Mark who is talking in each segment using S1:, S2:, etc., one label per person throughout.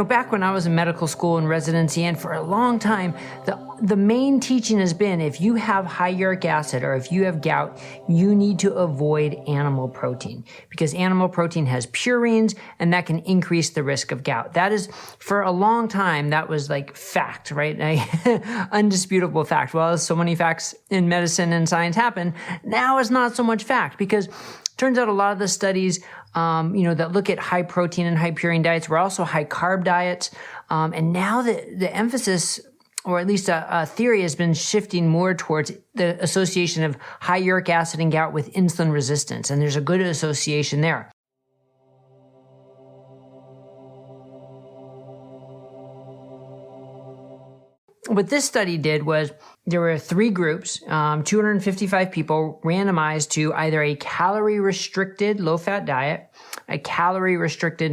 S1: back when I was in medical school and residency, and for a long time, the main teaching has been if you have high uric acid or if you have gout, you need to avoid animal protein because animal protein has purines and that can increase the risk of gout. That is, for a long time, that was like fact, right? Undisputable fact. Well, so many facts in medicine and science happen. Now it's not so much fact because turns out a lot of the studies, that look at high protein and high purine diets were also high carb diets. And now the emphasis, or at least a theory, has been shifting more towards the association of high uric acid and gout with insulin resistance. And there's a good association there. What this study did was there were 3 groups, 255 people randomized to either a calorie-restricted low-fat diet, a calorie-restricted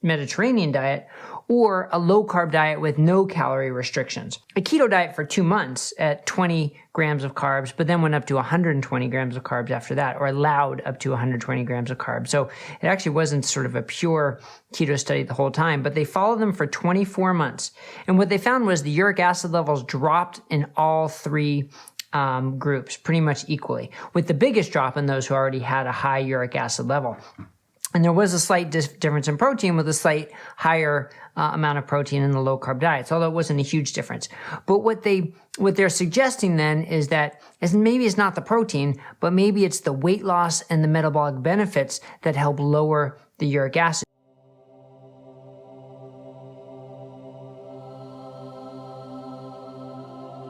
S1: Mediterranean diet, or a low-carb diet with no calorie restrictions. A keto diet for 2 months at 20 grams of carbs, but then went up to 120 grams of carbs after that, or allowed up to 120 grams of carbs. So it actually wasn't sort of a pure keto study the whole time, but they followed them for 24 months. And what they found was the uric acid levels dropped in all 3 groups pretty much equally, with the biggest drop in those who already had a high uric acid level. And there was a slight difference in protein with a slight higher amount of protein in the low carb diets, although it wasn't a huge difference. But what they're suggesting then is that maybe it's not the protein, but maybe it's the weight loss and the metabolic benefits that help lower the uric acid.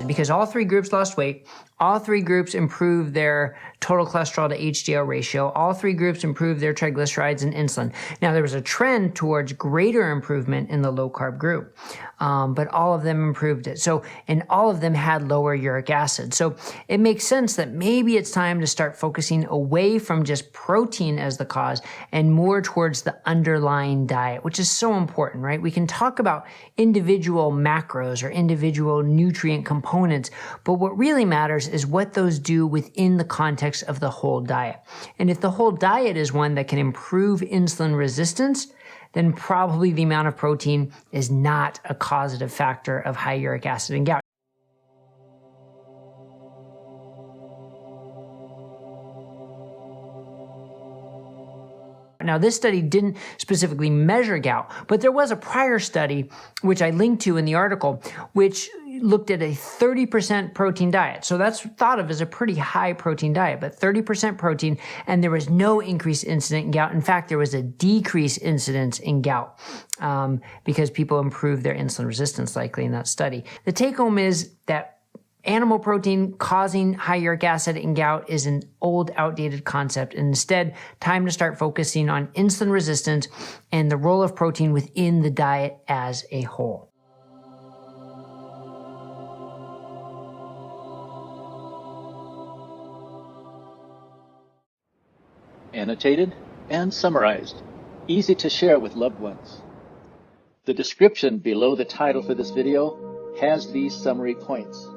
S1: Because all 3 groups lost weight, all 3 groups improved their total cholesterol to HDL ratio, all 3 groups improved their triglycerides and insulin. Now, there was a trend towards greater improvement in the low-carb group, but all of them improved it. And all of them had lower uric acid. So it makes sense that maybe it's time to start focusing away from just protein as the cause and more towards the underlying diet, which is so important, right? We can talk about individual macros or individual nutrient components, but what really matters is what those do within the context of the whole diet. And if the whole diet is one that can improve insulin resistance, then probably the amount of protein is not a causative factor of high uric acid and gout. Now, this study didn't specifically measure gout, but there was a prior study, which I linked to in the article, which looked at a 30% protein diet. So that's thought of as a pretty high protein diet, but 30% protein, and there was no increased incidence in gout. In fact, there was a decreased incidence in gout because people improved their insulin resistance likely in that study. The take home is that animal protein causing high uric acid and gout is an old, outdated concept. And instead, time to start focusing on insulin resistance and the role of protein within the diet as a whole.
S2: Annotated and summarized. Easy to share with loved ones. The description below the title for this video has these summary points.